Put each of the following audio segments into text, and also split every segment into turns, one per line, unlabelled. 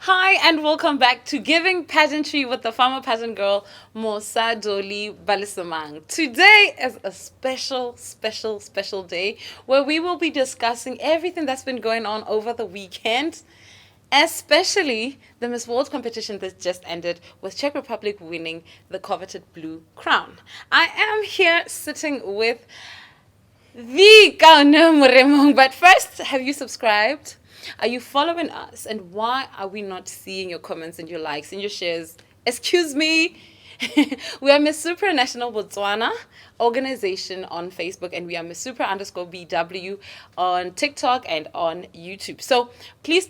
Hi, and welcome back to Giving Pageantry with the former pageant girl, Mosa Balesamang. Today is a special day where we will be discussing everything that's been going on over the weekend, especially the Miss World competition that just ended, with Czech Republic winning the coveted blue crown. I am here sitting with the Kauna Muremong, but first, have you subscribed? Are you following us? And why are we not seeing your comments and your likes and your shares? Excuse me. We are Miss Supranational Botswana organization on Facebook, and we are Miss Super _BW on TikTok and on YouTube. So please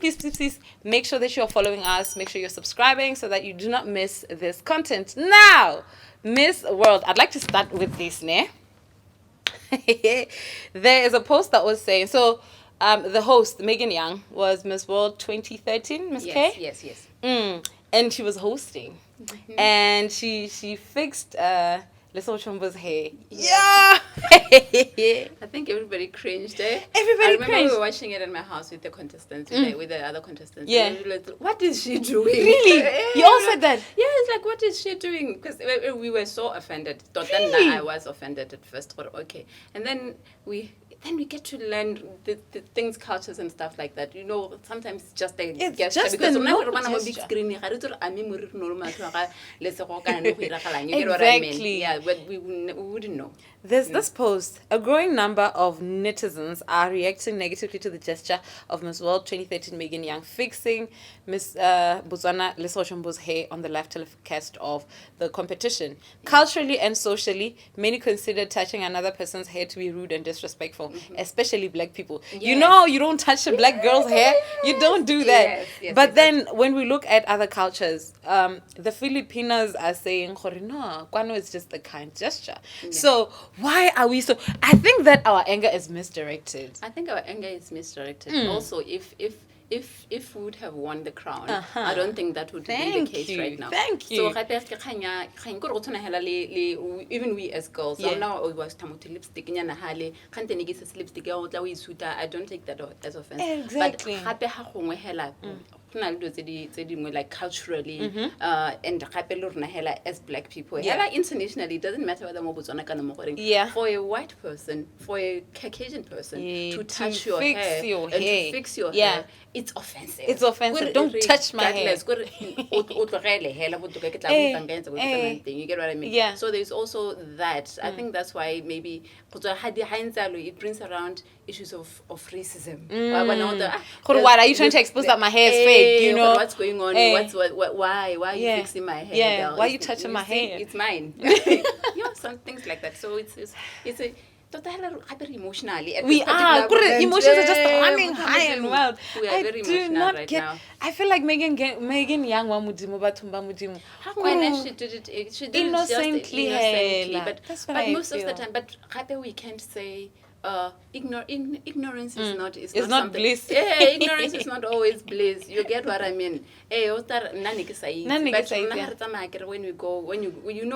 make sure that you're following us. Make sure you're subscribing so that you do not miss this content. Now, Miss World, I'd like to start with this, ne? There is a post that was saying, so the host, Megan Young, was Miss World 2013, Miss K?
Yes.
And she was hosting. Mm-hmm. And she fixed Lesotho Chombo's hair. Yeah!
I think everybody cringed, eh?
Everybody cringed.
I remember we were watching it in my house with the contestants, with the other contestants.
Yeah.
And we were like, what is she doing?
Really? You all said that?
Yeah, it's like, what is she doing? Because we were so offended.
Really?
I was offended at first, but okay. And then we get to learn the things, cultures and stuff like that. You know, sometimes it's just a gesture.
Just
because
a note
big screen,
exactly.
Yeah, but we wouldn't know.
There's this post. A growing number of netizens are reacting negatively to the gesture of Miss World 2013 Megan Young fixing Miss Botswana Lesotho Chombo's hair on the live telecast of the competition. Culturally and socially, many consider touching another person's hair to be rude and disrespectful, especially black people.
Yes.
You know, you don't touch a black girl's hair. You don't do that.
Yes,
but then when we look at other cultures, the Filipinos are saying, no, kwano is just a kind gesture. Yeah. So why are we so... I think that our anger is misdirected.
I think our anger is misdirected. Also, if we would have won the crown, I don't think that would be the case right now.
Thank you.
So even we as girls,
Yeah.
now we was tamuti lipstick nyana hale kante ni gisa lipstick ya otla we suta. I don't take that as offense.
Exactly.
But gape ha gongwe hela na le tse dingwe like culturally and gape le rona hela as black people.
Yeah.
Hela internationally, it doesn't matter whether mo Botswana kana mo goreng.
Yeah.
For a white person, for a Caucasian person to touch
to
your
fix
hair
your
and
hair.
to fix your
Yeah.
hair, it's offensive.
It's offensive. Don't touch my hair.
You get what I mean?
Yeah.
So there's also that. I think that's why maybe it brings around issues of racism.
What are you trying to expose that my hair is fake? You know
what's going on? Why are you fixing my hair?
Yeah.
Girl?
Why are you touching my hair?
It's mine. Some things like that. So it's a emotionally.
We are. Emotions are just running high and wild.
We are very emotional right now.
I feel like Megan Young wa mudimo batumba mudimo.
She did it. She did
innocently.
It just innocently.
But
Most of the time, we can't say. Ignorance is not
not bliss.
Yeah, ignorance is not always bliss. You get what I mean? But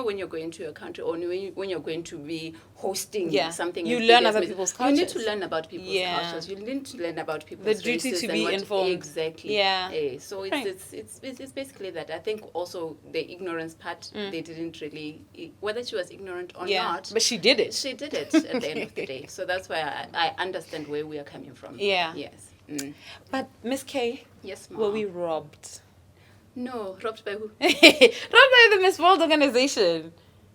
when you're going to a country or when you're going to be hosting something,
you learn other people's cultures.
You need to learn about people's cultures. You need to learn about people's
the duty to be
informed.
Exactly.
Yeah. So it's basically that. I think also the ignorance part, they didn't really, whether she was ignorant or not,
but she did it.
She did it at the end of the day. So that's why I understand where we are coming from.
Yeah.
Yes.
But Miss K,
yes, Mom.
Were we robbed?
No, robbed by who?
Robbed by the Miss World organization.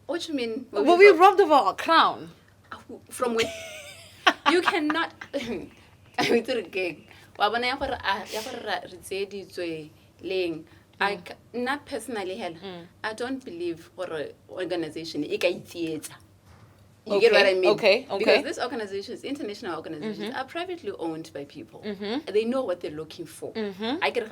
What do you mean?
Were we robbed of our crown?
From where? You cannot. Not personally, I don't believe for an organization. You get what I mean?
Okay.
Because these organizations, international organizations, are privately owned by people. They know what they're looking for. I get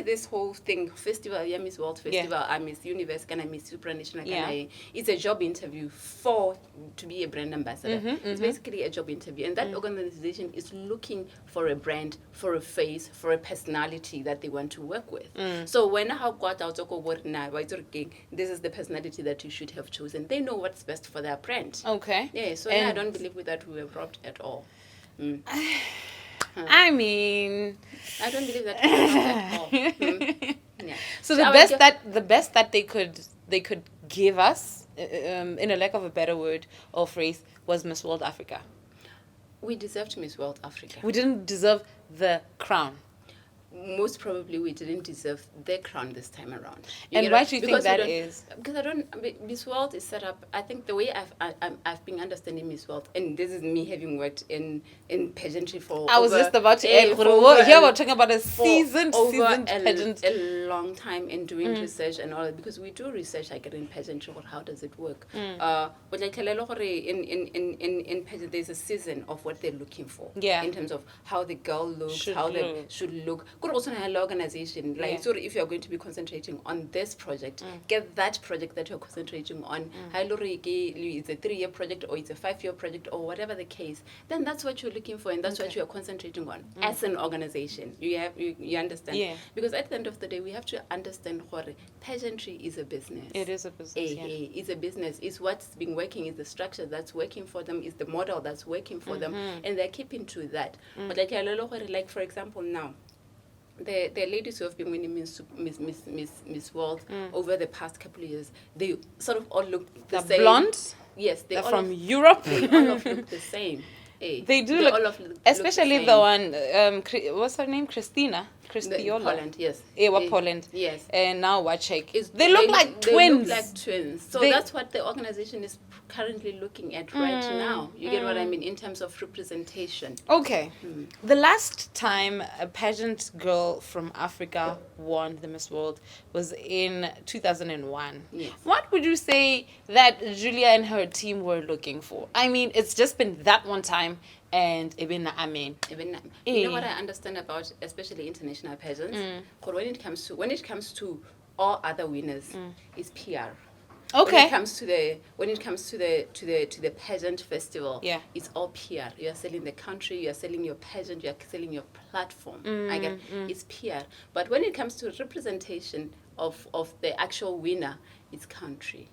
this whole thing, festival, Miss World Festival, Miss Universe, Miss Supranational, it's a job interview to be a brand ambassador. It's basically a job interview. And that organization is looking for a brand, for a face, for a personality that they want to work with. So when I got out this is the personality that you should have chosen. They know what's best for their brand.
Okay.
Yeah, so I don't believe that we were robbed at all.
I mean,
I don't believe that at all. Yeah.
So the best that they could give us, in a lack of a better word or phrase, was Miss World Africa.
We deserved Miss World Africa.
We didn't deserve the crown.
Most probably we didn't deserve the crown this time around.
And why do you think that is?
Because Miss World is set up, I think the way I've been understanding Miss World, and this is me having worked in pageantry for
I was just about to add, here we're talking about a seasoned pageant.
A long time in doing research and all that, because we do research like in pageantry, or how does it work. But like in pageant, there's a season of what they're looking for.
Yeah.
In terms of how the girl looks, they should look. Could also have an organization, like, so if you're going to be concentrating on this project, get that project that you're concentrating on. It's a 3-year project, or it's a 5-year project, or whatever the case, then that's what you're looking for, and that's what you're concentrating on as an organization. You understand?
Yeah.
Because at the end of the day, we have to understand that pageantry is a business.
It is a business.
It's a business. It's what's been working, is the structure that's working for them, is the model that's working for them, and they're keeping to that. But like for example now, the ladies who have been winning Miss World over the past couple of years, they sort of all look the same.
Blonde?
Yes,
they're from Europe.
They all look the same.
They do look, especially the one, what's her name? Cristiola.
Poland, yes.
Poland.
Yes.
And now Czech. They look like twins.
They look like twins. So that's what the organization is currently looking at right now. You get what I mean, in terms of representation.
Okay. The last time a pageant girl from Africa won the Miss World was in 2001.
Yes.
What would you say that Julia and her team were looking for? I mean, it's just been that one time. And you know
what I understand about especially international pageants, when it comes to all other winners, it's PR.
Okay.
When it comes to the pageant festival, it's all PR. You are selling the country, you are selling your pageant, you are selling your platform. It's PR. But when it comes to representation of the actual winner, it's country.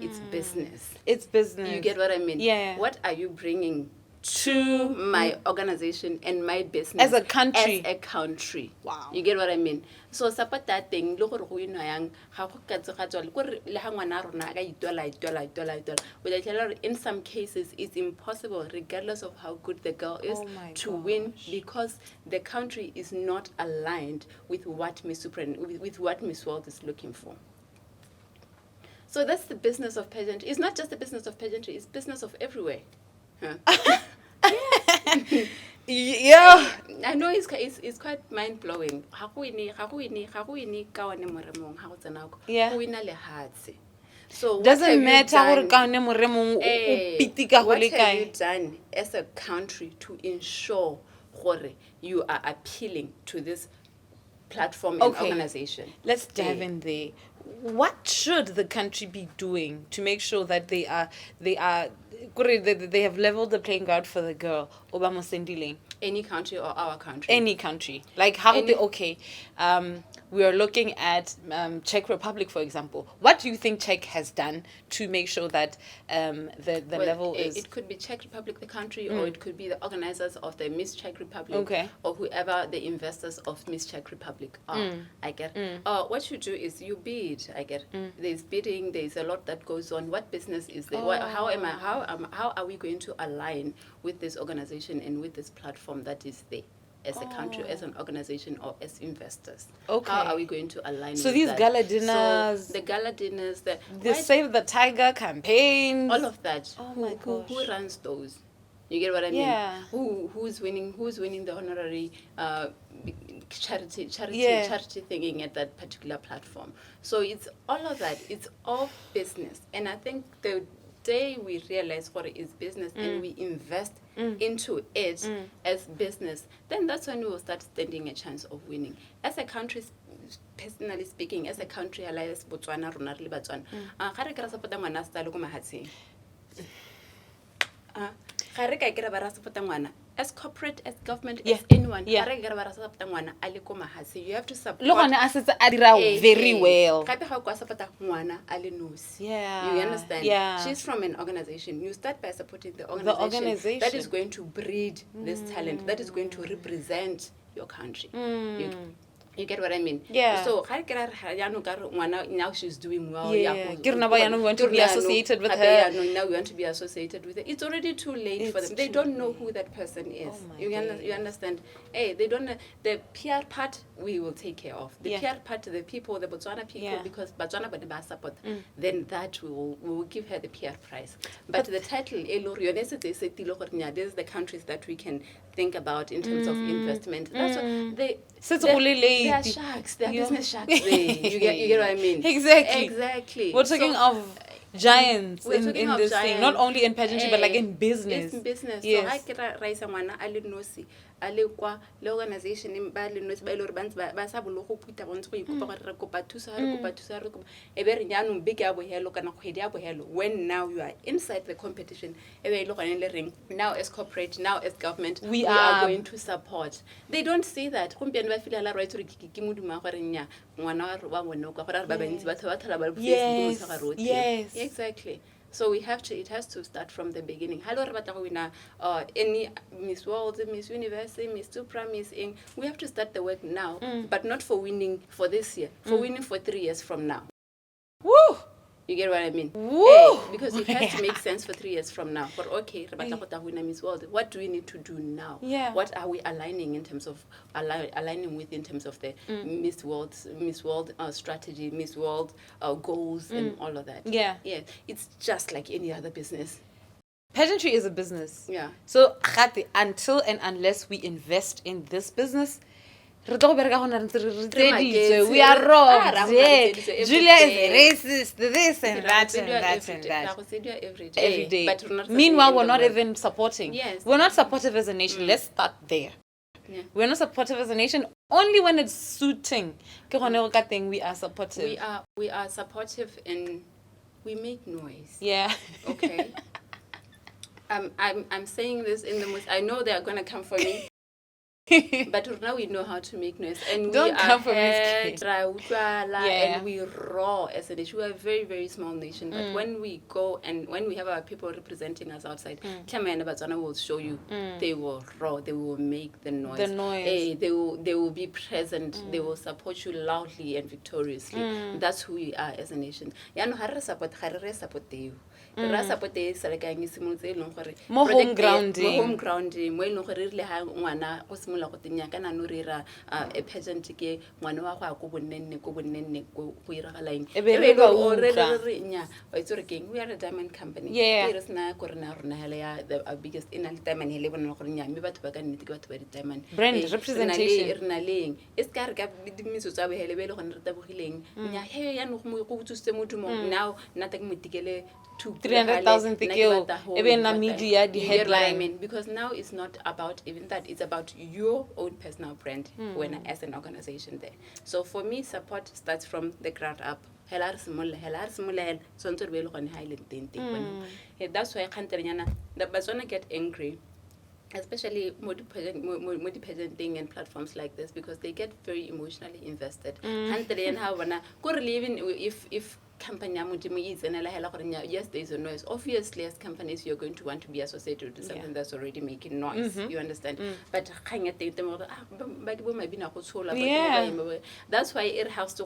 It's business.
It's business.
You get what I mean?
Yeah.
What are you bringing to my organization and my business
as a country?
Wow. You get what I mean? So support that thing. In some cases it's impossible, regardless of how good the girl is, to win, because the country is not aligned with what Miss World is looking for. So that's the business of pageantry. It's not just the business of pageantry, it's business of everywhere.
Yeah,
I know it's quite mind blowing. So
doesn't matter
what have you done as a country to ensure you are appealing to this platform and organization?
Let's dive in there. What should the country be doing to make sure that they have leveled the playing ground for the girl?
Any country or our country?
Any country. Like how we are looking at Czech Republic, for example. What do you think Czech has done to make sure that the level is...
It could be Czech Republic, the country, or it could be the organizers of the Miss Czech Republic, or whoever the investors of Miss Czech Republic are. I get. What you do is you bid. I get. There's bidding. There's a lot that goes on. What business is there? How are we going to align with this organization and with this platform that is there? As a country, as an organization, or as investors. Okay. How are we going to align with that? So
these gala dinners...
So the gala dinners...
The Save the Tiger campaigns...
All of that.
Oh my gosh.
Who runs those? You get what I mean?
Yeah.
Who's winning the honorary charity thingy at that particular platform? So it's all of that. It's all business. And I think the day we realize what it is business and we invest into it as business, then that's when we will start standing a chance of winning. As a country, personally speaking, as a country, as Botswana, as corporate, as government,
Yeah.
as anyone,
Yeah.
you have to support.
Look on us, it's very well. Yeah.
You understand?
Yeah.
She's from an organization. You start by supporting the organization that is going to breed this talent, that is going to represent your country. You get what I mean?
Yeah.
So now she's doing well.
Yeah. We want to be associated with her.
Now we want to be associated with her. It's already too late for them. They don't know who that person is. You understand? Hey, they don't know. The PR part we will take care of. The PR part, the people, the Botswana people, because Botswana but support. Then that we will give her the PR prize. But the title, this is the countries that we can think about in terms of investment. That's what they are sharks. They are business sharks. You get what I mean?
Exactly. We're talking of giants in this thing, not only in pageantry but like in business.
In business.
Yes.
So I can raise someone ale kwa le organization ba le nosi ba ile ba ba sa bolo go puta bontse go ikopa go re kopa thusa re kopa e be re nyanong beke ya bohelo kana kgwedi ya bohelo. When now you are inside the competition e be ile gone le reng, now as corporate, now as government, we are going to support. They don't see that gompieno ba feel la right re ke moduma go re nya ngwana wa bona go re ba bantsi ba thola ba Facebook mo sa roti.
Yes.
Exactly. So it has to start from the beginning. Hello, any Miss World, Miss Universe, Miss Supra, Miss Ing. We have to start the work now, but not for winning for this year, for winning for 3 years from now.
Woo!
You get what I mean?
Woo!
Because it has to make sense for 3 years from now. But okay, Miss World, what do we need to do now?
Yeah.
What are we aligning in terms of aligning with in terms of the Miss World strategy, Miss World goals, and all of that?
Yeah.
Yeah. It's just like any other business.
Pageantry is a business.
Yeah.
So until and unless we invest in this business, we are robbed. Julia is racist, this and that and that and that. Every day.
But
meanwhile, we're not even supporting.
Yes.
We're not supportive as a nation. Let's start there.
Yeah.
We're not supportive as a nation. Only when it's suiting. We are supportive.
We are supportive and we make noise.
Yeah.
Okay. I'm saying this in the most. I know they are gonna come for me. But now we know how to make noise, and
don't
we
come for
and we roar as a nation. We are a very, very small nation, but when we go and when we have our people representing us outside, Chama Botswana will show you. They will roar. They will make the noise. Hey, they will be present. They will support you loudly and victoriously. That's who we are as a nation. Support you.
More home grounding.
More home grounding. Mo ileng gore re le ha ngwana go simolola go tenya kana no re ra a pageant ke ngwana wa go a go bonnenne go iragalang we are a diamond company. Re sna go rena rona hele ya the biggest in diamond hele bona go nya me batho ba ka nnete ke batho ba di diamond
brand representation
rena leng e ska re ka dimiso tsa bohele be le gone re tabogileng nya he ya no go tsutse modumo now nna ke motikele
300,000 even na media the headline.
Because now it's not about even that, it's about your own personal brand when as an organization there. So for me, support starts from the ground up. That's why I can't tell you the Botswana get angry, especially multi-pageant and platforms like this, because they get very emotionally invested. Even if company yes, there is a noise. Obviously, as companies, you're going to want to be associated with something that's already making noise. You understand? But that's why it has to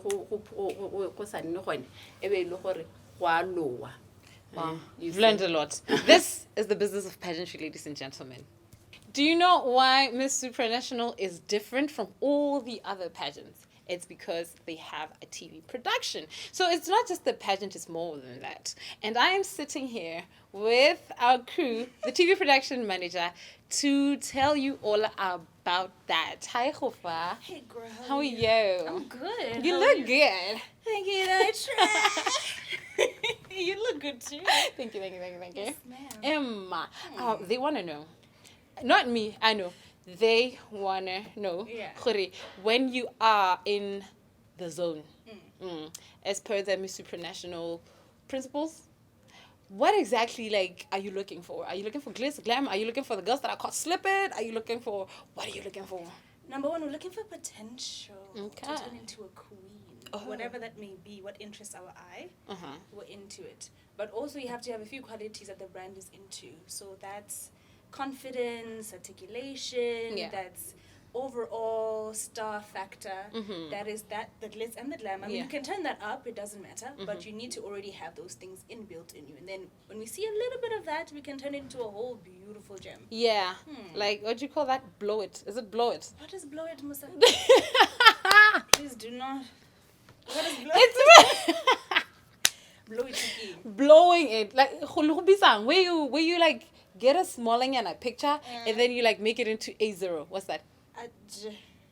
Wow, you've learned a lot. This is the business of pageantry, ladies and gentlemen. Do you know why Miss Supranational is different from all the other pageants? It's because they have a TV production. So it's not just the pageant, it's more than that. And I am sitting here with our crew, the TV production manager, to tell you all about that. Hi, Khofa.
Hey, girl.
How are you?
I'm good.
You look good.
Thank you. I try.
You look good too. Thank you.
Yes, ma'am.
Emma, they want to know. Not me, I know. They want to know, when you are in the zone, as per the Miss Supranational principles, what exactly like are you looking for? Are you looking for glitz, glam? Are you looking for the girls that are caught slipping? Are you looking for what are you looking for?
Number one, we're looking for potential
Okay.
to turn into a queen.
Oh.
Whatever that may be, what interests our eye,
Uh-huh.
we're into it. But also you have to have a few qualities that the brand is into. So that's confidence, articulation,
Yeah.
that's overall star factor.
Mhm.
That is that the glitz and the glam. I mean,
Yeah.
you can turn that up, it doesn't matter, but you need to already have those things inbuilt in you. And then when we see a little bit of that, we can turn it into a whole beautiful gem.
Yeah. Like what do you call that? Blow it. Is it blow it?
What is blow it, Mosa? Please do not. What is blow
It's
blow it again?
blowing it like where you like get a smalling and a picture and then you like make it into A0. What's that?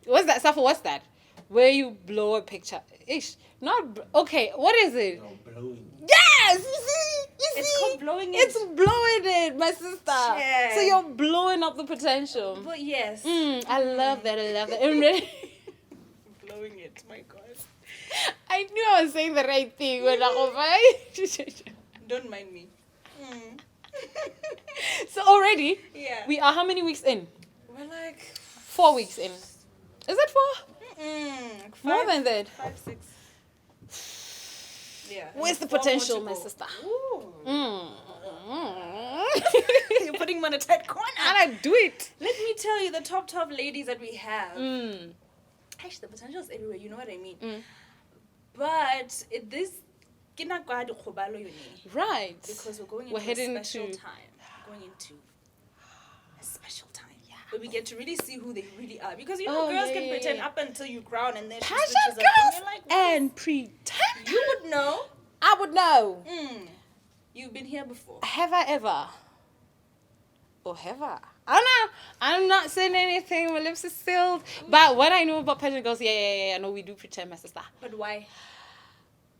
What's that? Safa, what's that? Where you blow a picture. Ish. Not okay, what is it?
No, blowing.
Yes! You see?
It's called blowing it.
It's blowing it, my sister.
Yeah.
So you're blowing up the potential.
But yes.
I love that. I love that. And really-
Blowing it, my God.
I knew I was saying the right thing when I was
Don't mind me.
So already,
Yeah.
we are how many weeks in?
We're like
4 weeks in. Is it 4? More
five,
than that.
5, 6. Yeah.
Where's the
4 more
potential,
to
my
go.
sister?
Ooh.
Mm.
You're putting me in a tight corner.
I do it.
Let me tell you the top ladies that we have.
Mm.
Actually, the potential is everywhere. You know what I mean?
Mm.
But this. Because
Right.
we're going
We're
into
heading
a special
to-
time. We're going into a special time. Yeah. Where we get to really see who they really are. Because you know,
Oh,
girls
yeah,
can
yeah,
pretend
yeah.
up until you crown and then she
Pageant
switches up and
girls
you're like, what
and pretend.
is- you would know.
I would know.
You've been here before.
Have I ever? Or have I? I don't know. I'm not saying anything. My lips are sealed. But what I know about pageant girls, yeah. I know we do pretend, my sister.
But why?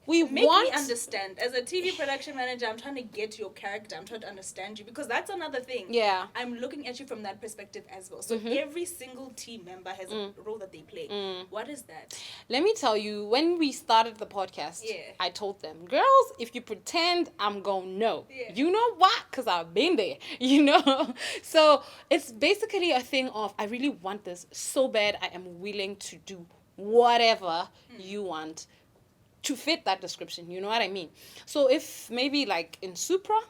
We
Make
want.
me understand. As a TV production manager, I'm trying to get your character. I'm trying to understand you. Because that's another thing.
Yeah.
I'm looking at you from that perspective as well. So every single team member has a role that they play. What is that?
Let me tell you, when we started the podcast,
Yeah.
I told them, girls, if you pretend, I'm going to know.
Yeah.
You know why? Because I've been there, you know? So it's basically a thing of, I really want this so bad, I am willing to do whatever you want to fit that description. You know what I mean? So if maybe like in Supra,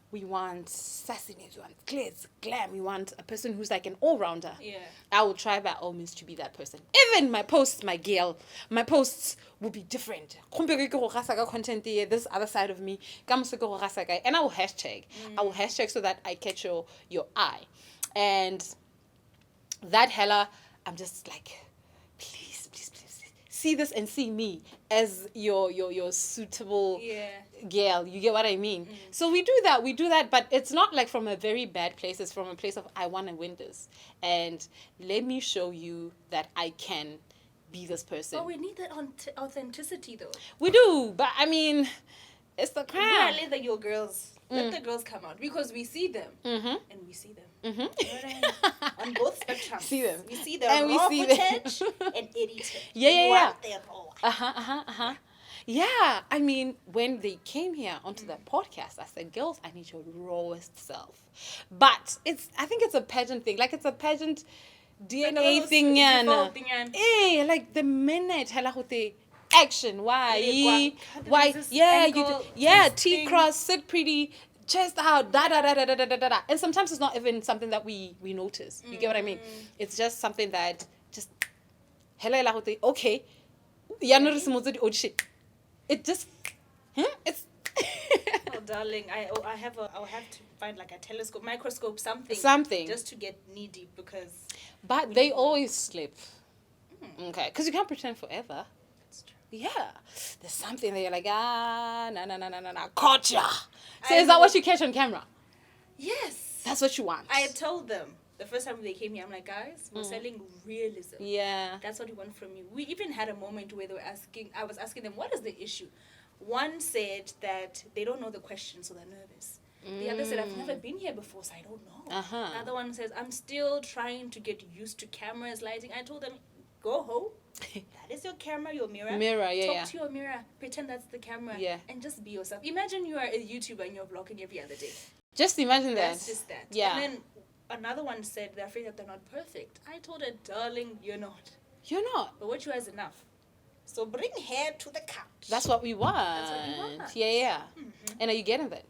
we want sassiness, we want glitz, glam, we want a person who's like an all-rounder.
Yeah.
I will try by all means to be that person. Even my posts, my girl, my posts will be different. Content here, this other side of me. And I will hashtag. I will hashtag so that I catch your eye. And that hella, I'm just like, please, see this and see me as your suitable girl. You get what I mean? So we do that, but it's not like from a very bad place. It's from a place of, I want to win this. And let me show you that I can be this person.
But we need that authenticity, though.
We do, but I mean, it's the crown.
Yeah, let the girls. Let the girls come out. Because we see them. And we see them. You know what I mean? On both spectrums.
See them.
We see the
And we
raw
see them.
footage and edited.
Yeah.
You want them all.
Yeah, I mean, when they came here onto the podcast, I said, girls, I need your rawest self. But I think it's a pageant thing. Like, it's a pageant DNA thing. Eh, like the minute, action, why? Yeah, T-cross, sit pretty, chest out, da. And sometimes it's not even something that we notice. You get what I mean? It's just something that just, okay. It just, it's.
Oh, darling, I'll have to find like a telescope, microscope, something. Just to get knee deep because.
But they always slip. Okay, because you can't pretend forever.
That's true.
Yeah, there's something that you're like, no, caught ya. So is that what you catch on camera?
Yes.
That's what you want.
I told them the first time they came here, I'm like, guys, we're selling realism.
Yeah.
That's what we want from you. We even had a moment where I was asking them, what is the issue? One said that they don't know the question, so they're nervous. The other said, I've never been here before, so I don't know. Another one says, I'm still trying to get used to cameras, lighting. I told them, go home, That is your camera, your mirror. Talk to your mirror. Pretend that's the camera.
Yeah.
And just be yourself. Imagine you are a YouTuber and you're vlogging every other day.
Just imagine that.
That's just that.
Yeah.
And then another one said they're afraid that they're not perfect. I told her, darling, you're not.
You're not.
But what you are is enough. So bring hair to the couch.
That's what we want.
That's what we want.
Yeah. Mm-hmm. And are you getting that?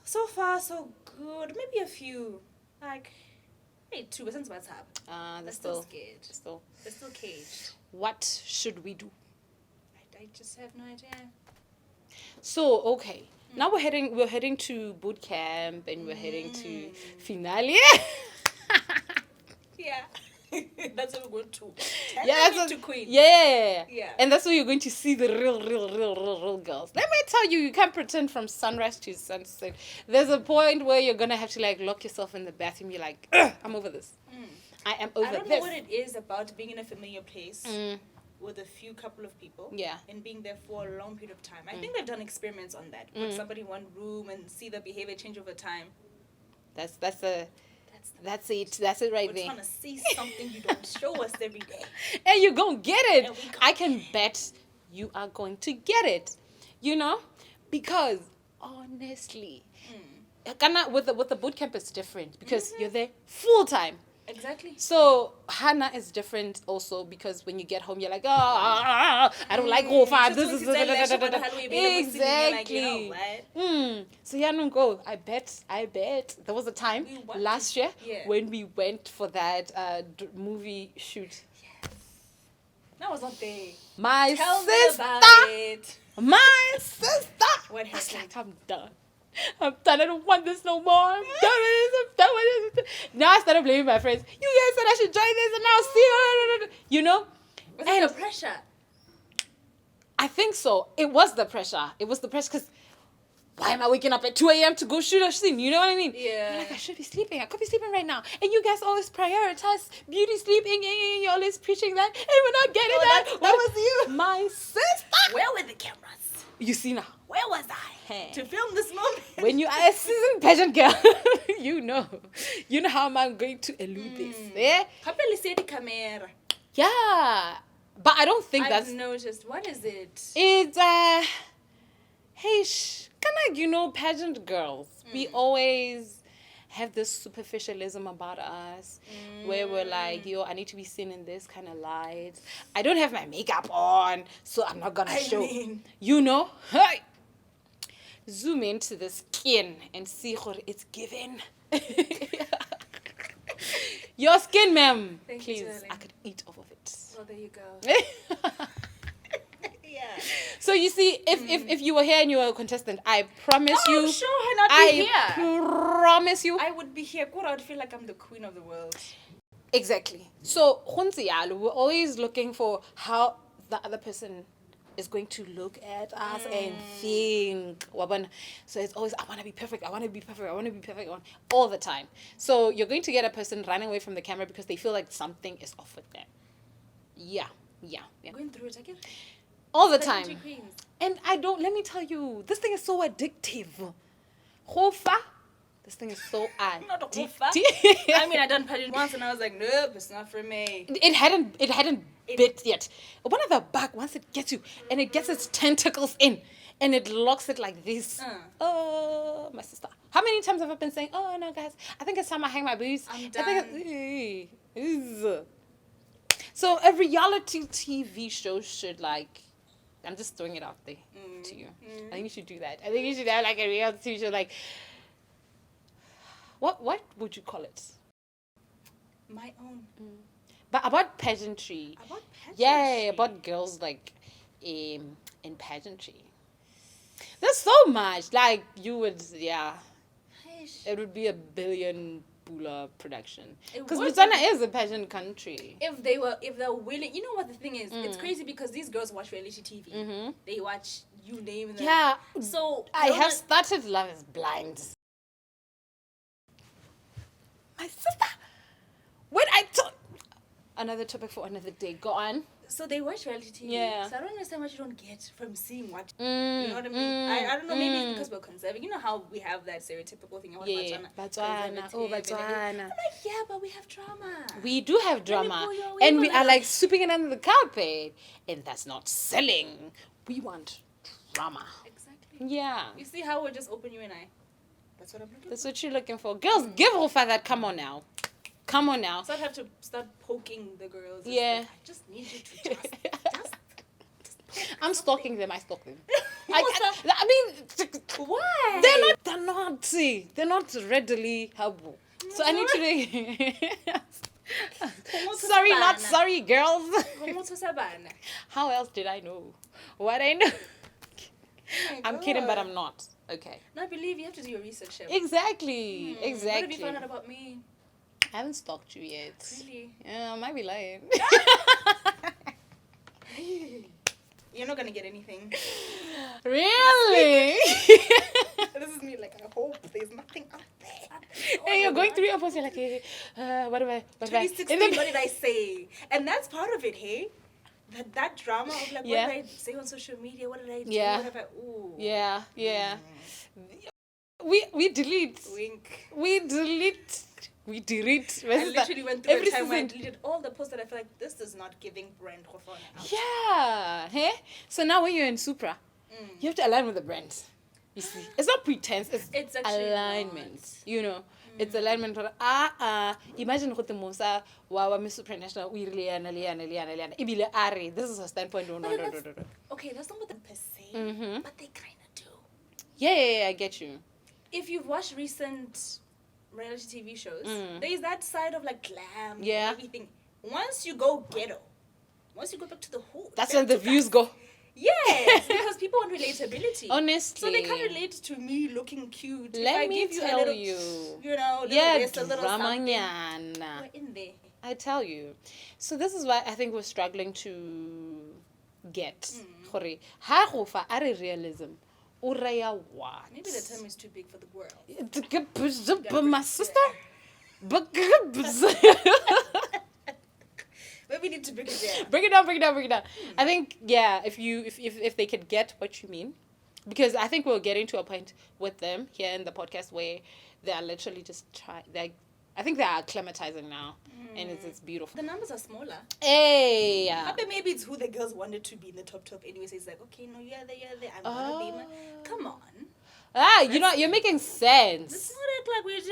So far, so good. Maybe a few. Like, hey, 2% what's happening. They're still scared. They're still caged.
What should we do?
I just have no idea.
So, okay. Now we're heading to boot camp and we're heading to finale.
Yeah. That's what we're going to.
That's
to Queen.
Yeah.
Yeah.
And that's where you're going to see the real girls. Let me tell you, you can't pretend from sunrise to sunset. There's a point where you're gonna have to like lock yourself in the bathroom. You're like, I'm over this. I am over this.
I don't know what it is about being in a familiar place with a few couple of people.
Yeah.
And being there for a long period of time. I think they've done experiments on that. Put somebody in one room and see their behavior change over time.
That's it right
We're
there.
trying to see something you don't show us every day.
And you're going to get it.
And we got
I can bet you are going to get it. You know? Because, honestly, with the boot camp, it's different. Because you're there full time.
Exactly.
So, Hannah is different also because when you get home, you're like, I don't like Gofa. This is... Exactly. So, yeah, no, go. I bet. There was a time last year when we went for that movie shoot.
Yes. That was not there.
Tell
me about it.
My sister.
What
I was
happened?
like, I'm done. I don't want this no more. I'm done with this. Now I started blaming my friends. You guys said I should join this and now see. You know?
Was it the pressure?
I think so. It was the pressure because why am I waking up at 2 a.m. to go shoot a scene? You know what I mean?
Yeah.
You're like, I should be sleeping. I could be sleeping right now. And you guys always prioritize beauty sleeping and you're always preaching that. And we're not getting that.
That was you.
My sister.
Where were the cameras?
You see now.
Where was I to film this moment?
When you are a seasoned pageant girl, you know how am I going to elude this. Yeah?
Kapeli said the camera.
Yeah. But I don't think
I've noticed. What is it?
It's, kind of, pageant girls. We always have this superficialism about us where we're like, I need to be seen in this kind of light. I don't have my makeup on, so I'm not going to show. Hey! Zoom into the skin and see what it's given. Your skin, ma'am.
Thank you,
Please,
darling.
I could eat off of it.
Well, there you go. Yeah.
So you see, if you were here and you were a contestant, I promise you.
Sure, her not be here.
I promise you.
I would be here. I would feel like I'm the queen of the world.
Exactly. So, we're always looking for how the other person is going to look at us and think. So it's always, I want to be perfect. All the time. So you're going to get a person running away from the camera because they feel like something is off with them. Yeah.
Going through it again.
All the time.
Queens.
And let me tell you, this thing is so addictive. Hofa. This thing is so
Not a
addictive.
Hofa. I mean, I done pageant once and I was like, nope, it's not for me.
It hadn't bit yet. One of the bug, once it gets you, and it gets its tentacles in, and it locks it like this. Oh, my sister. How many times have I been saying, oh, no, guys, I think it's time I hang my boots.
I'm done.
I think so a reality TV show should, like, I'm just throwing it out there to you. I think you should do that. I think you should have, like, a reality TV show, like, what would you call it?
My own.
But about pageantry. Yeah, about girls, like, in pageantry. There's so much. Like, you would, it would be a billion Bula production. Because Botswana is a pageant country.
If they're willing, you know what the thing is? It's crazy because these girls watch reality TV. They watch, you name them.
Yeah.
So
I have started Love is Blind. My sister, when I told, another topic for another day. Go on.
So they watch reality TV.
Yeah.
So I don't understand what you don't get from seeing what.
Mm,
You know what I mean? I don't know. Maybe it's because we're conservative. You know how we have that stereotypical thing about
Yeah.
Botswana.
Oh,
conservative and everything.
Botswana.
I'm like, yeah, but we have drama.
We do have
Let me
drama.
pull your
And we
wig
are
on.
like sweeping it under the carpet. And that's not selling. We want drama.
Exactly.
Yeah.
You see how we're just open you and I. That's what I'm looking
That's
for.
what you're looking for. Girls, give off that. Come on now. Come on now.
So I'd have to start poking the girls. It's
Yeah.
like, I just need you to just poke
I'm
something.
stalking them. I stalk them.
Mosa,
I mean,
why?
they're not readily helpful. So I need to. Sorry, not sorry, girls. How else did I know what I know? I'm kidding, but I'm not. Okay.
No, I believe you have to do your research. Shep.
Exactly.
What have
Exactly.
you found out about me?
I haven't stalked you yet.
Really?
Yeah, I might be lying.
You're not gonna get anything.
Really?
This is me. Like I hope there's nothing out there.
Hey, you're going through your post. You're like, hey, what have I?
2016. What did I say? And that's part of it. Hey, that drama of like,
Yeah.
what did I say on social media? What did I do?
Yeah.
What have I? Ooh.
Yeah, yeah. We delete.
Wink.
We delete.
I literally went through
Every
a time where I
season.
deleted all the posts that I feel like this is not giving brand Khofana out.
Yeah. Hey? So now when you're in Supra, you have to align with the brand. You see, it's not pretense. It's
actually
alignment.
not.
You know, it's alignment. Imagine what the Mosa, wow, Miss Supranational, we really Ibile Ari. This is her standpoint. No.
Okay, that's not what them per se,
Mhm.
but they kind of do.
Yeah, I get you.
If you've watched recent reality TV shows, there is that side of like glam,
Yeah.
and everything. Once you go ghetto, once you go back to the hood,
That's
back
when the
to
views
that.
go.
Yes, because people want relatability.
Honestly.
So they can't relate to me looking cute. If
Let
I
me
give you a
tell
little,
you.
You know, little
Yeah,
this, a little something.
dramanyana.
We're in there.
I tell you. So this is why I think we're struggling to get. Gore, ha go fa are realism. O raya what?
Maybe the term is too big for the world.
My sister?
Maybe we need to break it down.
Break it down. I think, yeah, if they could get what you mean, because I think we're getting to a point with them here in the podcast where they are literally just I think they are acclimatizing now, and it's beautiful.
The numbers are smaller.
Hey,
But maybe it's who the girls wanted to be in the top anyway. So it's like, okay, no, you're there. I'm gonna be. Come on.
You know, you're making
Let's
sense.
not act like we just.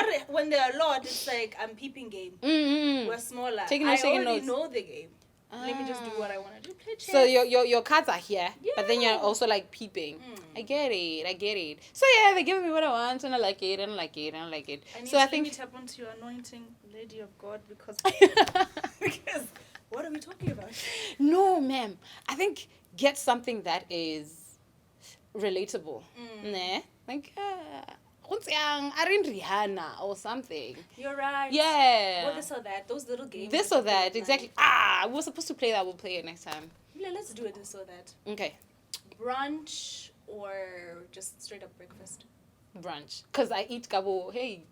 Yeah.
When they're a lot, it's like I'm peeping game.
Mm-hmm.
We're smaller.
Taking notes,
I
taking
already
notes.
know the game. Let me just do what I want to do. Play chess.
So your cards are here, but then you're
Yeah.
also like peeping. I get it. So yeah, they're giving me what I want, and I like it. So I
Let me
think
tap onto your anointing, Lady of God, because because what are we talking about?
no, ma'am. I think get something that is relatable. Ne? Like Arin Rihanna or something.
You're right.
Yeah.
Or this or that. Those little games.
This
are
or that,
really
exactly.
nice.
We're supposed to play that. We'll play it next time.
Yeah, let's do it this or that.
Okay.
Brunch or just straight up breakfast.
Brunch. Because I eat Gabo. Hey.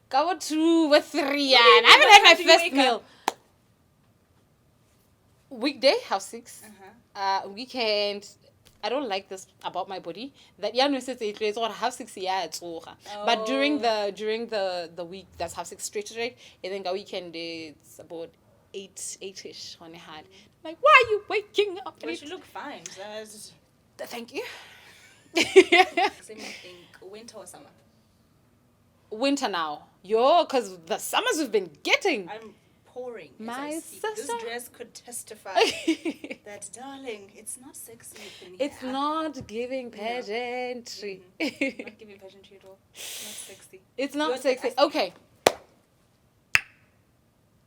Gabo 2 with 3. I haven't had my
What time do you
first
wake
meal.
up?
Weekday, half 6.
Uh-huh.
Weekend, I don't like this about my body. That yeah, no, it's or half 6 yeah, it's over. But during the week, that's half 6 straight. And then the weekend it's about 8-ish on a hand. Like, why are you waking up?
But you look fine. So that's
Thank you.
same thing. Winter or summer?
Winter now. Because the summers we've been getting.
I'm pouring. as
My
I speak. This
sister.
dress could testify that, darling, it's not sexy.
It's not giving pageantry.
Not giving pageantry at all. It's not sexy.
It's not
You're
sexy.
asking-
Okay.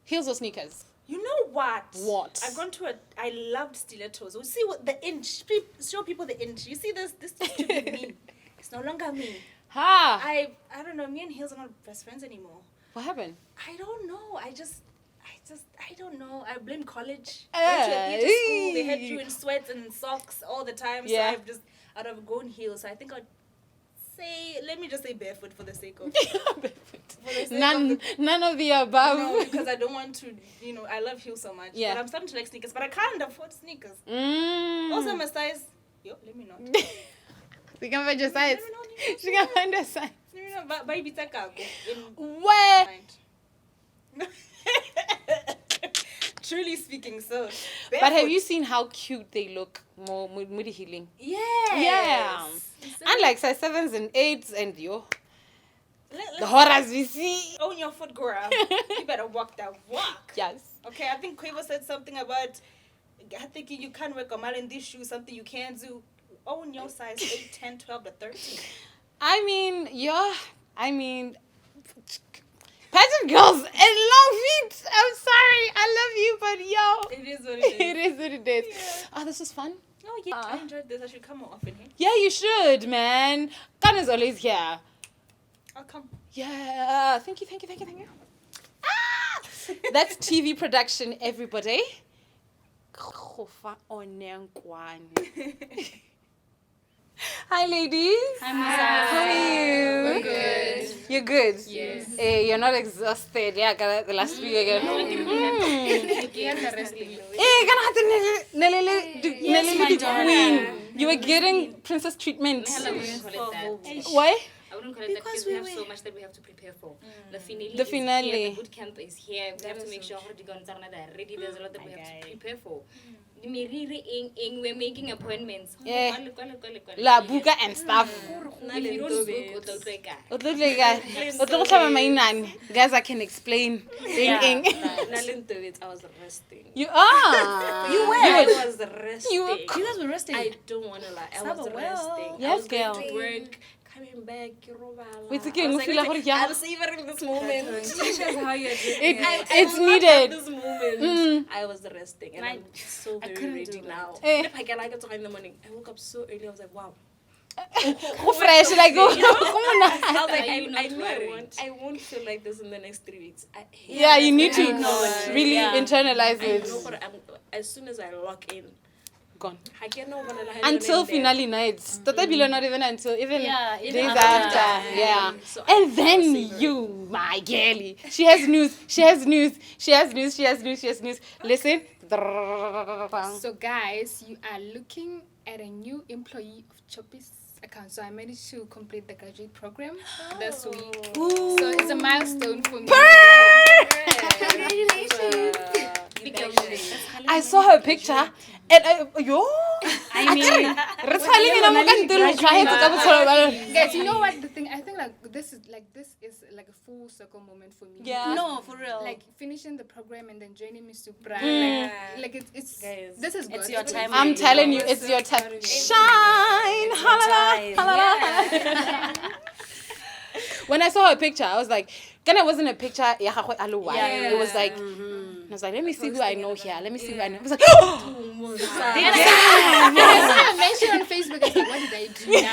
Heels or sneakers?
You know what?
What?
I've gone to I loved stilettos. We see what the inch. Show people the inch. You see this? This used to be me. It's no longer me.
Ha!
I don't know. Me and heels are not best friends anymore.
What happened?
I don't know. I don't know. I blame college.
Uh,
Went to a theater school. They had you in sweats and socks all the time.
Yeah.
So I've grown heels. So I think I'd say, let me just say barefoot for the sake of
None of the above.
No, because I don't want to, I love heels so much.
Yeah.
But I'm starting to like sneakers, but I can't afford sneakers.
Mm.
Also, I'm a size. Let me know.
She can find your size. She can find her size.
But baby,
Where?
Truly speaking, so.
But have you seen how cute they look? More moody healing.
Yes.
Yeah.
So
Unlike size 7s and 8s and the horrors we see.
own your foot, girl. You better walk that walk.
Yes.
Okay, I think Quavo said something about thinking you can't work a mile in these shoes, something you can do. Own your size 8, 10, 12 to 13.
Pageant girls and long feet. I'm sorry. I love you, but
It is what it is.
it is what it is.
Yeah.
Oh, this was fun.
Oh, yeah. I enjoyed this. I should come more often here.
Yeah, you should, man. Gun is always here.
I'll come.
Yeah. Thank you. Ah! That's TV production, everybody. Hi, ladies.
Hi, Mosa.
How are you?
We're good.
You're good?
Yes.
You're not exhausted. Yeah, the last week again. Queen. You were getting princess treatment. Why?
I wouldn't call it that because we have so much that we have to prepare for. The finale.
The finale.
Is here, the boot camp is here. We have to make sure they're ready. There's a lot that we have to prepare for. We're making appointments.
Yeah. La buka and stuff.
If you don't book,
Guys, I can explain.
I was resting.
You are.
You were? I was resting.
You
guys were resting.
I don't want to lie. I was resting.
Yes,
I was
girl.
going to work, coming back.
Wait, okay, I'm
savoring this moment.
It's needed.
This moment. I was resting and I'm so very ready now. If I get like in the morning, I woke up so early. I was like, wow.
Fresh, like go.
I was like, I know I won't feel like this in the next 3 weeks.
You need to really
Yeah.
internalize
I
it.
know, but as soon as I lock in,
Gone.
I can't know when
Until finale nights. Totally not even until even
even
days
after.
after. Yeah.
So
And then you, my girlie. She has news. Listen.
So guys, you are looking at a new employee of Choppy's account. So I managed to complete the graduate program this week.
Ooh.
So it's a milestone for me.
Congratulations.
I saw her picture and
Guys, you know what the thing? I think this is like a full circle moment for me.
Yeah.
No, for real.
Like finishing the program and then joining Miss Supra.
Mm.
Like it's
Guys,
this is good.
it's your time.
I'm telling you, it's your time. Shine. When I saw her picture, I was like, Ghana wasn't a picture. It was like, I was like, let me see who I know here. Let me see who I know. I was like,
I mentioned on Facebook. I was like, what did I do now?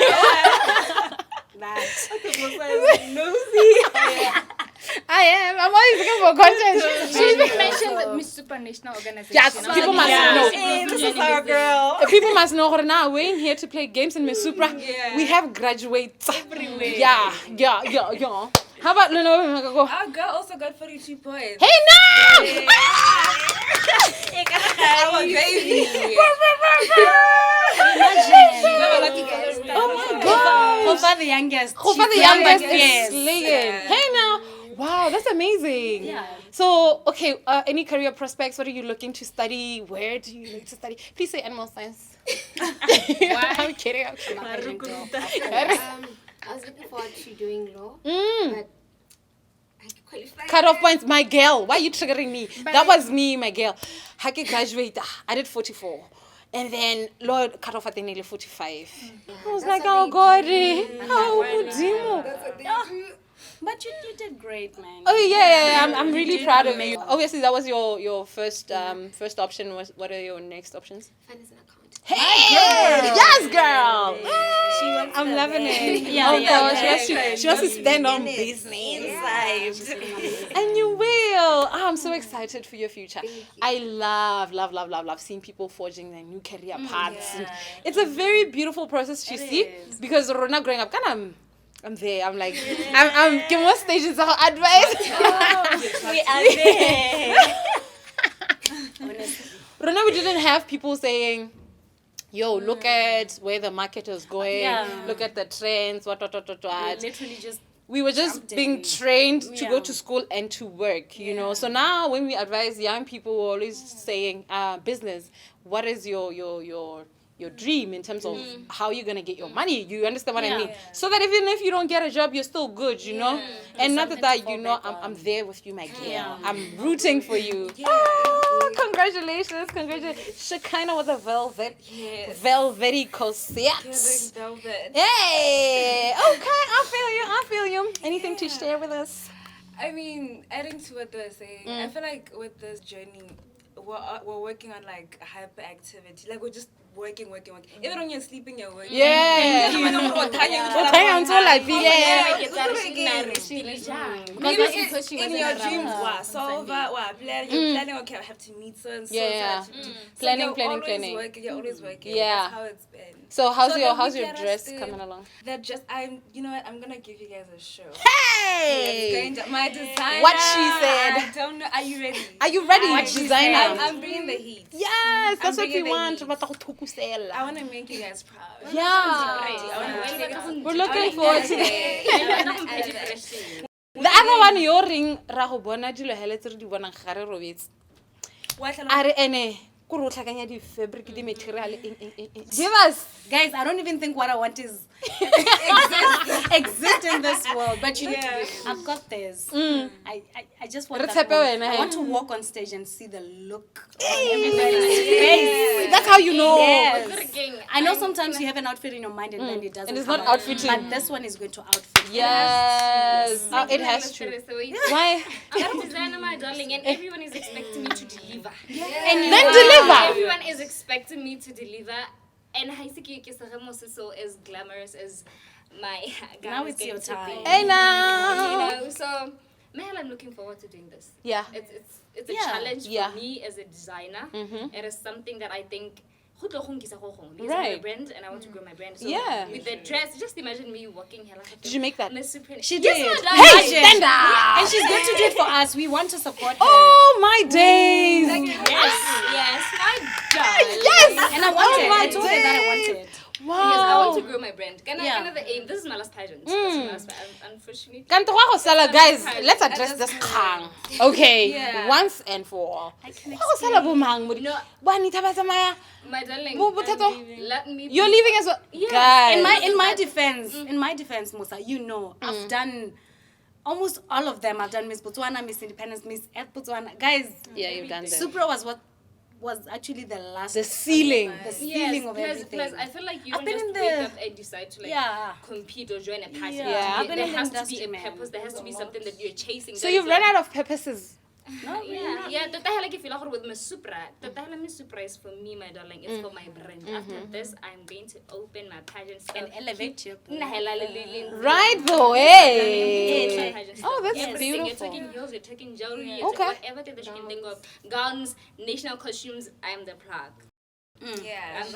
I am. I'm always looking for content.
She even mentioned the Miss Supranational Organization.
Yes, people must know.
Hey, this is our girl.
People must know now we're in here to play games in Miss Supra. We have graduates everywhere. Yeah. How about Leno?
Our girl also got 42 points.
Hey, no!
Our baby.
Oh my God.
Hofa the youngest.
Hofa the youngest is slaying. Hey now. Wow, that's amazing.
Yeah.
So, okay, any career prospects? What are you looking to study? Where do you like to study? Please say animal science. I'm kidding.
I was looking forward to doing law, but I qualified.
Cut off points, my girl. Why are you triggering me? That was me, my girl. I graduate. I did 44. And then Lord cut off at the nearly 45. I was like, oh God, how Mudimo.
But you did great, man.
Oh yeah. I'm really proud of you. Obviously, that was your first option. What are your next options?
Finance and account.
Hey, yes, girl. I'm loving it.
Yeah,
she wants to stand on business. And you will. I'm so excited for your future. I love seeing people forging their new career paths. And it's a very beautiful process to see because Rona growing up, kind of I'm there. I'm like, I'm give more stages of advice.
We are there.
Honestly.
Rona, we didn't have people saying, yo, look at where the market is going, look at the trends, what.
Literally just
We were just being trained to go to school and to work, you know. So now when we advise young people, we're always saying, business, what is your dream in terms of how you're going to get your money? You understand what I mean? So that even if you don't get a job, you're still good, you know? And not that, you know, I'm there with you, my girl. I'm rooting for you. Oh, congratulations. Shekinah with a velvety corset.
Velvet.
Hey! Okay, I feel you. Anything to share with us?
I mean, adding to what they're saying, I feel like with this journey, we're working on like hyperactivity. Like we're just working. Even when you're sleeping, you're working.
Yeah.
Maybe it's in your dreams, you're planning, okay, I have to meet so and so.
Yeah.
So
Planning.
You're always working.
Yeah.
That's how it's been.
So how's
So
your
the weekend
dress
has to-
coming along?
That just you know what? I'm gonna give you guys a show.
Hey!
My designer.
What she said.
I don't know. Are you ready?
Are you ready,
What she
designer?
said. I'm bringing the heat.
Yes, that's what we
bringing the
want.
heat. I want to make you guys proud.
Yeah.
I wanna
We're looking forward to it. The other one, your ring, raho bona dilo hele tse re di bonang gare robetse. Are ene ko re o tlhakanya di fabric di material give us.
Guys, I don't even think what I want is exist in this world. But you know, I've got this. I just want I want to walk on stage and see the look on everybody's face.
That's how you know.
Yes. I know sometimes you have an outfit in your mind and then it doesn't.
And it's
come
not
out.
outfitting.
But this one is going to outfit.
Yes. Oh, it has to. Why?
I'm a designer, my darling, and everyone is expecting me to deliver.
And then deliver.
Everyone is expecting me to deliver. And Haisiki Kisaramoso so as glamorous as my
Now it's your time.
Hey now.
You know, so Mel, I'm looking forward to doing this.
Yeah.
It's a challenge for me as a designer. It is something that I think because I'm a brand and I want to grow my brand. So with the dress, just imagine me walking here.
Did you make that?
Miss Supranational.
She did.
Hey, stand up!
And she's going to do it for us. We want to support her.
Oh my days!
Yes, my darling.
Yes!
And I wanted. I told her that I wanted.
Wow.
Yes, I want to grow my brand. Kind of the aim. This is my last pageant. Unfortunately.
Guys, let's address this khang. Okay, once and for all.
My darling, let me.
You're leaving as well.
Yes.
Guys.
In my defense, Mosa, you know, I've done almost all of them. I've done Miss Botswana, Miss Independence, Miss Ed Botswana. Guys,
you've done that.
Supra was actually the last.
The ceiling.
The ceiling of everything.
Plus, I feel like you
I've
don't
been
just
in
wake up and decide to compete or join a pageant.
Yeah.
I've been
There
in the
has to be
industry,
a
man.
purpose. There has to be something that you're chasing.
So you've run out of purposes.
No,
Yeah. Like if you like with Miss Supra, Miss Supra is for me, my darling. It's for my brand. After this, I'm going to open my pageant
and elevate your
Right the way. Oh, that's beautiful.
You're taking heels, you're taking jewelry, you're taking whatever that you can think of. Gowns, national costumes, I'm the plug.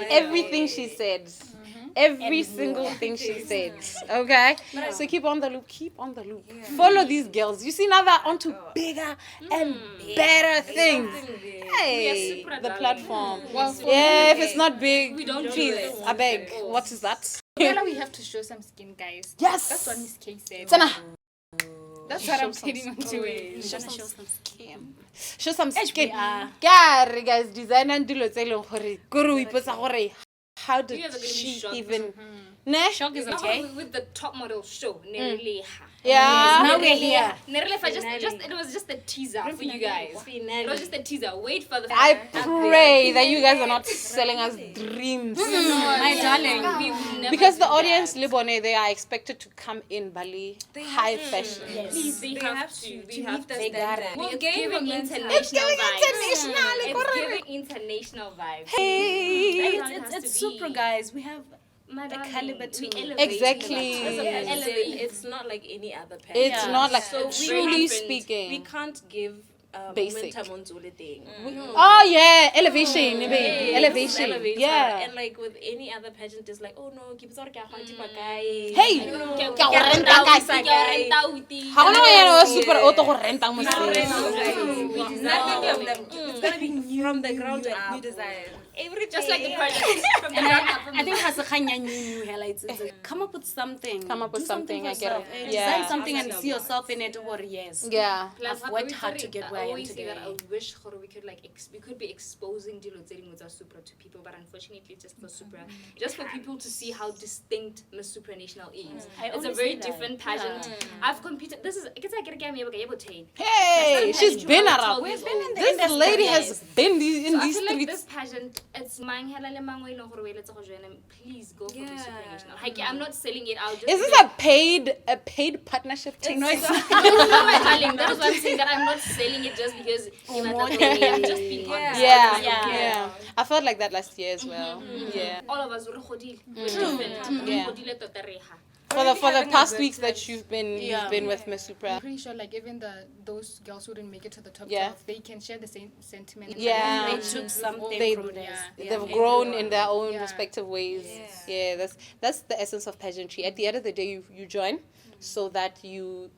Everything she said. Every single thing she said. Okay? So keep on the loop. Follow these girls. You see, now they're onto bigger and better things. Hey, the platform. If it's not big,
We don't do
please,
it.
I beg. What is that?
Now we have to show some skin, guys.
Yes.
That's what Miss K said.
Sana.
That's what I'm getting onto it.
Show some skin. Kare, guys, design and dilo tse leng gore kore o ipotsa gore how did
You guys are gonna be
she
shocked.
even ne?
Shock is
Not
okay.
with the top model show. Nereleha.
Yeah.
Now we're here.
Nereleha, it was just a teaser for you guys. It was just a teaser. Wait for the
I pray that you guys are not selling us dreams.
My darling.
We will never
Because
do
the audience,
that.
Libone, they are expected to come in Bali high fashion.
Please, they have to. They have to.
They got it.
It's giving international
It's giving
vibes.
international.
It's giving international vibes.
Hey.
It's super, guys. We have
My darling,
caliber to
we
it.
elevate.
Exactly.
Elevate.
It's not like any other pageant.
It's not like
So
truly
different.
speaking.
We can't give
basic.
thing.
Oh yeah, elevation, baby. Elevation. Yeah.
And like with any other pageant, it's like, oh no, keep it
Hey, ka o renta ka sa kae? Ha gona yena super auto go renta mo
Not many of them. It's gonna be from the ground up.
New design.
Just like the project from the ground up.
I think has a new highlights. Come up with something.
Come up with
Do
something, I
for
get it.
yourself.
Yeah.
Design something and see yourself in it. Or yes.
Yeah.
Plus,
I've worked hard to get where I am
always say
today.
that I wish we could like we could be exposing Dilo Tsering with our Supra to people, but unfortunately, just for Supra, just for people to see how distinct Miss Supranational is. It's a very different pageant. I've competed. This is it's like a game.
Hey, she's been around. This lady has been in
I
these
feel like
streets.
this pageant, it's mang hela le mangwe no gore let's go join them. Please go for Miss Supranational. Like I'm not selling it out. Just
Is this a paid partnership thing?
no, my darling. That is what I'm saying. That I'm not selling it just because I'm just being honest.
Yeah. I felt like that last year as well. Yeah.
All of us were khodile.
For the past weeks that you've been with Miss Supra.
I'm pretty sure like even those girls who didn't make it to the top 12, they can share the same sentiment.
Yeah.
They took something from this.
They've grown in their own respective ways. Yeah, that's the essence of pageantry. At the end of the day, you join so that you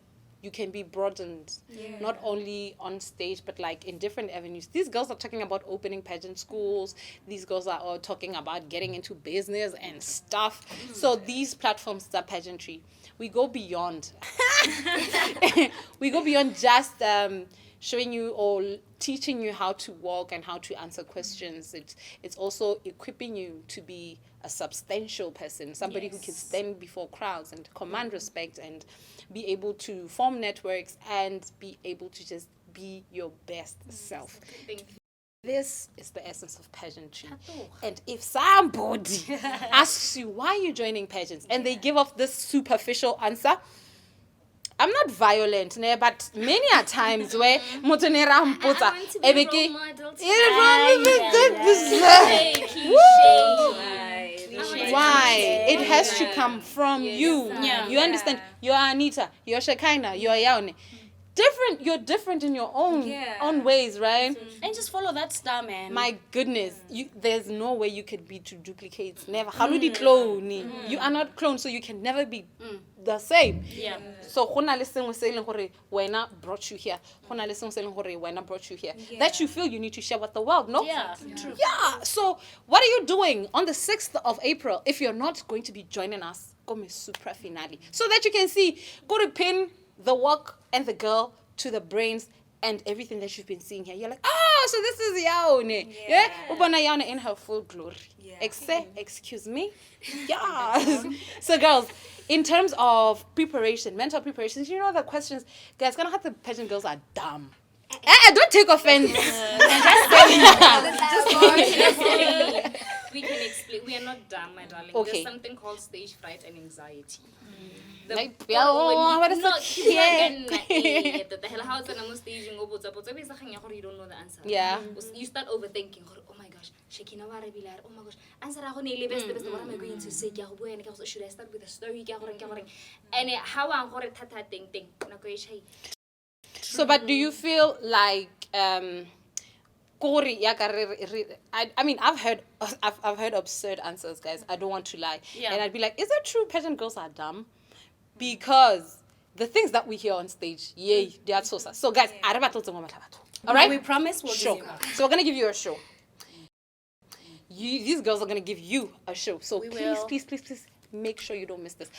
can be broadened, not only on stage, but like in different avenues. These girls are talking about opening pageant schools. These girls are all talking about getting into business and stuff. So these platforms are pageantry. We go beyond. We go beyond just showing you or teaching you how to walk and how to answer questions. It's also equipping you to be a substantial person, somebody who can stand before crowds and command respect and be able to form networks and be able to just be your best self. This is the essence of pageantry. And if somebody asks you why you're joining pageants and they give off this superficial answer, I'm not violent, but many a times where why? It has to come from you. You understand? You're Anita, you're Shekinah, you're Yaone. You're different in your own ways, right?
And just follow that star, man.
My goodness, there's no way you could be two duplicates. Never. Clone. You are not cloned, so you can never be the same.
Yeah.
So hona le sengwe se leng gore wena brought you here. Hona le sengwe se leng gore wena brought you here. That you feel you need to share with the world, no?
Yeah.
True. Yeah. So what are you doing on the 6th of April if you're not going to be joining us? Go Miss Supra finale. So that you can see, go to pin the work and the girl to the brains and everything that you've been seeing here. You're like, oh, so this is Yaone. Yeah. Ubona Yaone in her full glory. Yeah. Excuse me? Yeah. So girls, in terms of preparation, mental preparation, you know the questions, guys, gonna have the pageant girls are dumb. Don't take offense.
We can explain. We are not dumb, my darling.
Okay.
There's something called stage fright and anxiety.
What is
it? The hell how it's on staging you don't know the answer.
Yeah.
You start overthinking. Oh my gosh, Shekina wa re bilar. Oh my gosh, answer a gone best. What am I going to say? Should I start with a story? And how I'm going to ting.
So, but do you feel like I mean, I've heard absurd answers, guys. I don't want to lie.
Yeah.
And I'd be like, is it true pageant girls are dumb? Because the things that we hear on stage, they are so sad. So, guys, all right?
We promise we'll
show.
give you one.
So we're gonna give you a show. These girls are gonna give you a show. So please, make sure you don't miss this.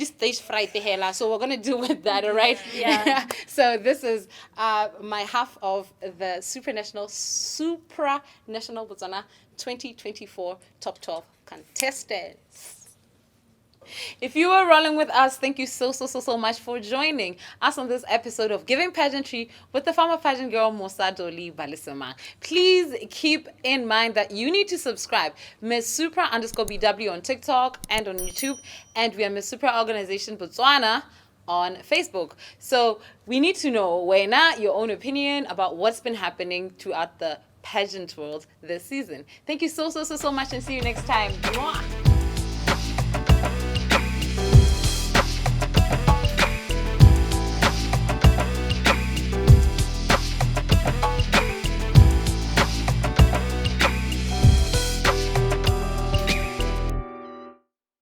Stage fright. So we're gonna deal with that, all right?
Yeah.
So this is my half of the Supranational Botswana 2024 Top 12 contestants. If you were rolling with us, thank you so much for joining us on this episode of Giving Pageantry with the former pageant girl Mosa Balesamang. Please keep in mind that you need to subscribe. Miss Supra_BW on TikTok and on YouTube, and we are Miss Supra Organization Botswana on Facebook. So we need to know your own opinion about what's been happening throughout the pageant world this season. Thank you so much, and see you next time. Mwah.